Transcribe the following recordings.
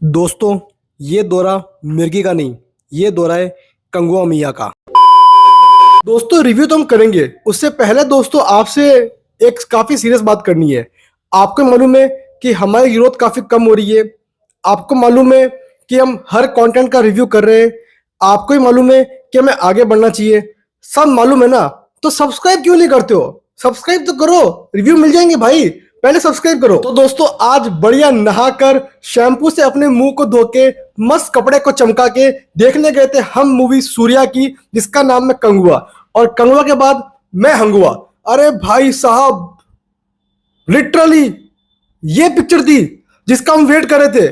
दोस्तों, ये दौरा मिर्गी का नहीं, ये दौरा है कंगुआ मियाँ का। दोस्तों, रिव्यू तो हम करेंगे, उससे पहले दोस्तों आपसे एक काफी सीरियस बात करनी है। आपको मालूम है कि हमारी ग्रोथ काफी कम हो रही है। आपको मालूम है कि हम हर कंटेंट का रिव्यू कर रहे हैं। आपको ही मालूम है कि हमें आगे बढ़ना चाहिए। सब मालूम है ना, तो सब्सक्राइब क्यों नहीं करते हो? सब्सक्राइब तो करो, रिव्यू मिल जाएंगे भाई, पहले सब्सक्राइब करो। तो दोस्तों, आज बढ़िया नहाकर शैम्पू से अपने मुंह को धो के मस्त कपड़े को चमका के देखने गए थे हम मूवी सूर्या की, जिसका नाम है कंगुआ। और कंगुआ के बाद मैं हंगुआ। अरे भाई साहब, लिटरली ये पिक्चर थी जिसका हम वेट कर रहे थे।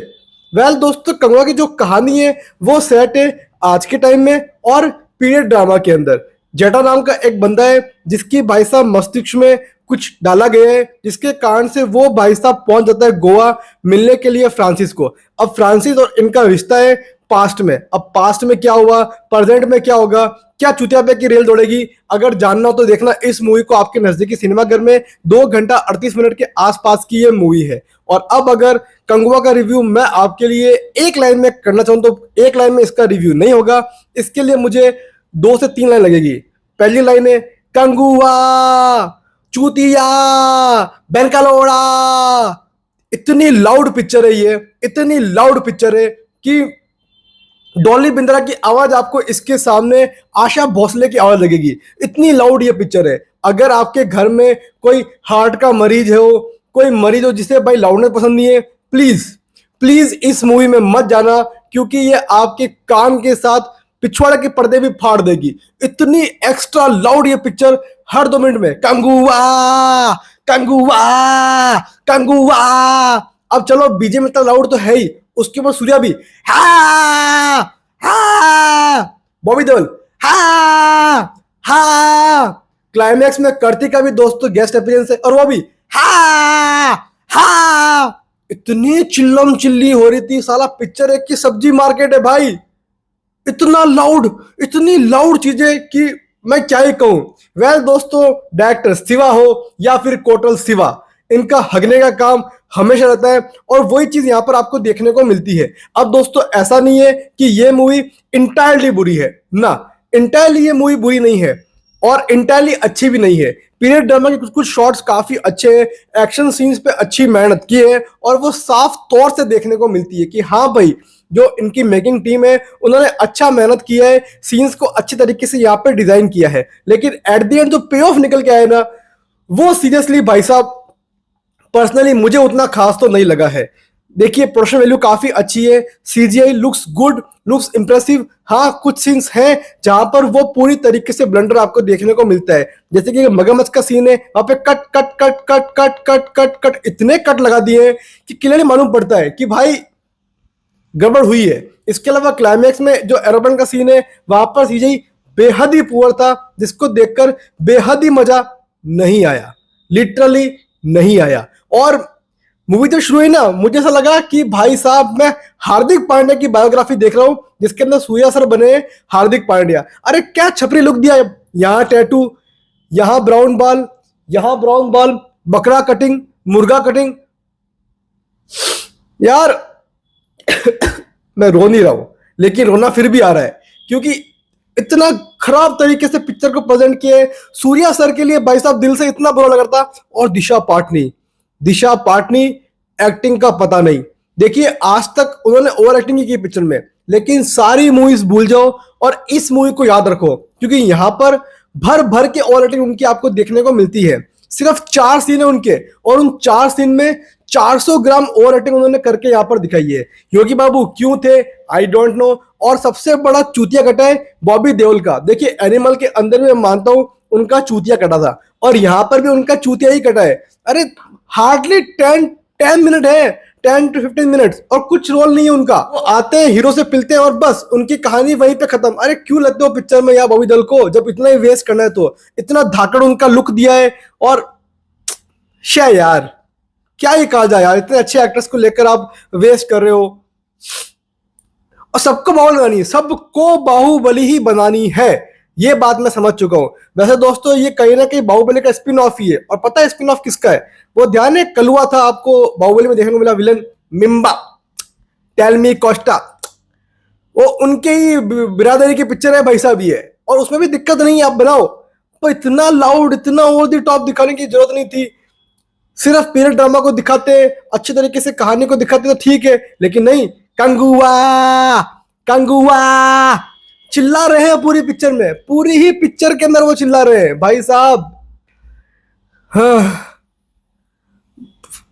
दोस्तों, कंगवा की जो कहानी है वो सेट है आज के टाइम में और पीरियड ड्रामा के अंदर। जेठा नाम का एक बंदा है जिसकी भाई साहब मस्तिष्क में कुछ डाला गया है, जिसके कारण से वो भाई साहब पहुंच जाता है गोवा मिलने के लिए फ्रांसिस को। अब फ्रांसिस और इनका रिश्ता है पास्ट में। अब पास्ट में क्या हुआ, प्रेजेंट में क्या होगा, क्या चुतिया पे की रेल दौड़ेगी, अगर जानना हो तो देखना इस मूवी को आपके नजदीकी सिनेमाघर में। 2 घंटा 38 मिनट के आसपास की ये मूवी है। और अब अगर कंगुआ का रिव्यू मैं आपके लिए एक लाइन में करना चाहूं तो एक लाइन में इसका रिव्यू नहीं होगा। इसके लिए मुझे 2 से 3 लाइन लगेगी। पहली लाइन है, कंगुआ चूतिया बेनकालोड़ा। इतनी लाउड पिक्चर है ये, इतनी लाउड पिक्चर है कि डॉली बिंद्रा की आवाज आपको इसके सामने आशा भोसले की आवाज लगेगी। इतनी लाउड ये पिक्चर है। अगर आपके घर में कोई हार्ट का मरीज हो, कोई मरीज हो जिसे भाई लाउडनेस पसंद नहीं है, प्लीज प्लीज इस मूवी में मत जाना, क्योंकि ये आपके कान के साथ पिछवाड़े के पर्दे भी फाड़ देगी। इतनी एक्स्ट्रा लाउड ये पिक्चर, हर 2 मिनट में कंगुआ कंगुआ कंगुआ। अब चलो, बीजे में इतना लाउड तो है ही, उसके ऊपर सूर्या भी हा हा, बॉबी देओल हा हा, क्लाइमैक्स में कार्तिक का भी दोस्तों गेस्ट अपीयरेंस है और वो भी हा हा। इतनी चिल्लम चिल्ली हो रही थी, साला पिक्चर एक की सब्जी मार्केट है भाई। इतना लाउड, इतनी लाउड चीजें कि मैं क्या ही कहूं। दोस्तों, डायरेक्टर शिवा हो या फिर कोटल शिवा, इनका हगने का काम हमेशा रहता है और वही चीज यहां पर आपको देखने को मिलती है। अब दोस्तों, ऐसा नहीं है कि ये मूवी इंटायरली बुरी है ना, इंटायरली ये मूवी बुरी नहीं है और इंटायरली अच्छी भी नहीं है। पीरियड ड्रामा के कुछ कुछ शॉट्स काफी अच्छे हैं, एक्शन सीन्स पे अच्छी मेहनत की है और वो साफ तौर से देखने को मिलती है कि हाँ भाई, जो इनकी मेकिंग टीम है उन्होंने अच्छा मेहनत किया है, सीन्स को अच्छे तरीके से यहाँ पे डिजाइन किया है। लेकिन एट द एंड जो पे ऑफ निकल के आया ना, वो सीरियसली भाई साहब पर्सनली मुझे उतना खास तो नहीं लगा है। देखिए, प्रोडक्शन वैल्यू काफी अच्छी है, CGI looks good, looks impressive. हाँ, कुछ सीन्स हैं जहां पर वो पूरी तरीके से ब्लंडर आपको देखने को मिलता है। जैसे कि मगरमच्छ का सीन है, वहां पे cut cut cut cut cut cut cut cut इतने कट लगा दिए हैं कि क्लियरली मालूम पड़ता है कि भाई गड़बड़ हुई है। इसके अलावा क्लाइमैक्स में जो एरोप्लेन का सीन है, वहां पर सीजीआई बेहद ही पुअर था, जिसको देखकर बेहद ही मजा नहीं आया, लिटरली नहीं आया। और मूवी तो शुरू हुई ना, मुझे ऐसा लगा कि भाई साहब मैं हार्दिक पांड्या की बायोग्राफी देख रहा हूं, जिसके अंदर सूर्या सर बने हार्दिक पांड्या। अरे क्या छपरी लुक दिया, यहां टैटू, यहां ब्राउन बाल, यहां ब्राउन बाल, बकरा कटिंग, मुर्गा कटिंग। यार मैं रो नहीं रहा हूं, लेकिन रोना फिर भी आ रहा है, क्योंकि इतना खराब तरीके से पिक्चर को प्रेजेंट किए सूर्या सर के लिए भाई साहब दिल से इतना बुरा लग रहा था। और दिशा पाटनी एक्टिंग का पता नहीं। देखिए, आज तक उन्होंने ओवर एक्टिंग की पिक्चर में, लेकिन सारी मूवीज भूल जाओ और इस मूवी को याद रखो, क्योंकि यहां पर भर भर के ओवर एक्टिंग उनकी आपको देखने को मिलती है। सिर्फ 4 सीन है उनके और उन 4 सीन में 400 ग्राम ओवर एक्टिंग उन्होंने करके यहां पर दिखाई है। योगी बाबू क्यों थे, आई डोंट नो। और सबसे बड़ा चूतिया कटा है बॉबी देओल का। देखिए, एनिमल के अंदर भी मैं मानता हूं उनका चूतिया कटा था और यहां पर भी उनका चूतिया ही कटा है। अरे हार्डली 10 मिनट है, 10 to 15 मिनट्स, और कुछ रोल नहीं है उनका। वो आते हैं, हीरो से पिलते हैं और बस उनकी कहानी वहीं पे खत्म। अरे क्यों लगते हो पिक्चर में यार बॉबी देओल को, जब इतना ही वेस्ट करना है तो। इतना धाकड़ उनका लुक दिया है और शे यार, क्या ही कहा जाए यार, इतने अच्छे एक्ट्रेस को लेकर आप वेस्ट कर रहे हो। और सबको बाहुबली बनानी है, सबको बाहुबली ही बनानी है। ये बात मैं समझ चुका हूँ। वैसे दोस्तों ये कहीं ना कहीं बाहुबली का स्पिन ऑफ ही है, और पता है स्पिन ऑफ किसका है? वो ध्यान है कलुआ था, आपको बाहुबली में देखने को मिला विलन मिम्बा, टेलमी कोस्टा, वो उनके ही बिरादरी की पिक्चर है, भाई साहब ये। और उसमें भी दिक्कत नहीं है, आप बनाओ, पर इतना लाउड, इतना ओवर द टॉप दिखाने की जरूरत नहीं थी। सिर्फ पीरियड ड्रामा को दिखाते, अच्छे तरीके से कहानी को दिखाते तो ठीक है, लेकिन नहीं, कंगुआ कंगुआ चिल्ला रहे हैं पूरी पिक्चर में, पूरी ही पिक्चर के अंदर वो चिल्ला रहे हैं भाई साहब। हाँ,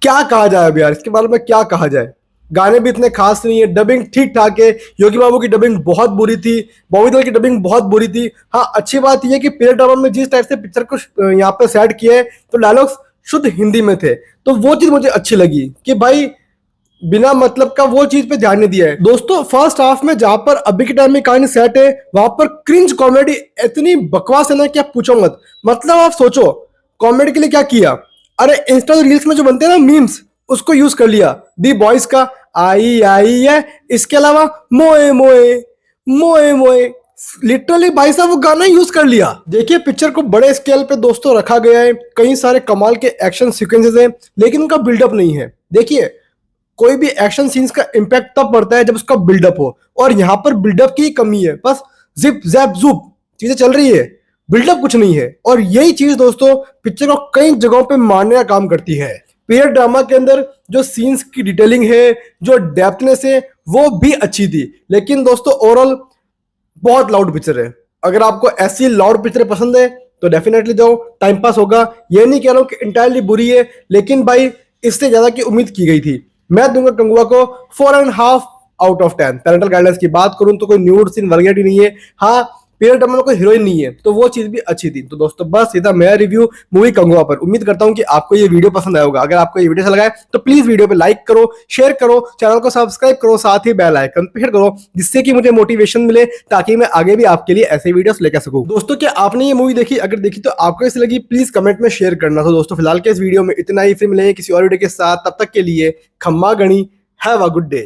क्या कहा जाए अब यार, इसके बारे में क्या कहा जाए। गाने भी इतने खास नहीं है, डबिंग ठीक ठाक है। योगी बाबू की डबिंग बहुत बुरी थी, बॉबी देओल की डबिंग बहुत बुरी थी। हाँ, अच्छी बात यह है कि पीरियड ड्रामा में जिस टाइप से पिक्चर को यहाँ पे सेट किया है, तो डायलॉग्स शुद्ध हिंदी में थे, तो वो चीज मुझे अच्छी लगी कि भाई बिना मतलब का वो चीज पे ध्यान नहीं दिया है। दोस्तों फर्स्ट हाफ में जहां पर अभी के टाइम में कहानी सेट है, वहां पर क्रिंज कॉमेडी इतनी बकवास है ना कि आप पूछो मत। मतलब आप सोचो, कॉमेडी के लिए क्या किया, अरे इंस्टा रील्स में जो बनते हैं ना मीम्स, उसको यूज कर लिया, दी बॉयज का आई आई है, इसके अलावा मोए मोए मोए मोए, लिटरली भाई साहब वो गाना यूज कर लिया। देखिए पिक्चर को बड़े स्केल पे दोस्तों रखा गया है, कई सारे कमाल के एक्शन सीक्वेंसेस हैं, लेकिन उनका बिल्डअप नहीं है। देखिए कोई भी एक्शन सीन्स का इंपैक्ट तब पड़ता है जब उसका बिल्डअप हो, और यहां पर बिल्डअप की कमी है। बस जिप जैप जुप चीजें चल रही है, बिल्डअप कुछ नहीं है। और यही चीज दोस्तों पिक्चर को कई जगहों पे मारने का काम करती है। पीरियड ड्रामा के अंदर जो सीन्स की डिटेलिंग है, जो डेप्थनेस है, वो भी अच्छी थी, लेकिन दोस्तों ओवरऑल बहुत लाउड पिक्चर है। अगर आपको ऐसी लाउड पिक्चर पसंद है तो डेफिनेटली जाओ, टाइम पास होगा। ये नहीं कह रहा हूं कि इंटायरली बुरी है, लेकिन भाई इससे ज्यादा की उम्मीद की गई थी। मैं दूंगा कंगुआ को 4.5 आउट ऑफ 10। पैरेंटल गाइडेंस की बात करूं तो कोई न्यूड सीन वगैरह नहीं है। हाँ, पीरियड ड्रामा में कोई हीरोइन नहीं है, तो वो चीज भी अच्छी थी। तो दोस्तों बस ये था मेरा रिव्यू मूवी कंगुआ पर। उम्मीद करता हूं कि आपको ये वीडियो पसंद आया होगा। अगर आपको ये वीडियो अच्छा लगा है तो प्लीज वीडियो पे लाइक करो, शेयर करो, चैनल को सब्सक्राइब करो, साथ ही बेल आइकन पे हिट करो, जिससे कि मुझे मोटिवेशन मिले, ताकि मैं आगे भी आपके लिए ऐसे वीडियोस लेकर सकूं। दोस्तों क्या आपने ये मूवी देखी? अगर देखी तो आपको कैसी लगी प्लीज कमेंट में शेयर करना। तो दोस्तों फिलहाल के इस वीडियो में इतना ही, फिर मिलेंगे किसी और वीडियो के साथ, तब तक के लिए खम्मा गणी, हैव अ गुड डे।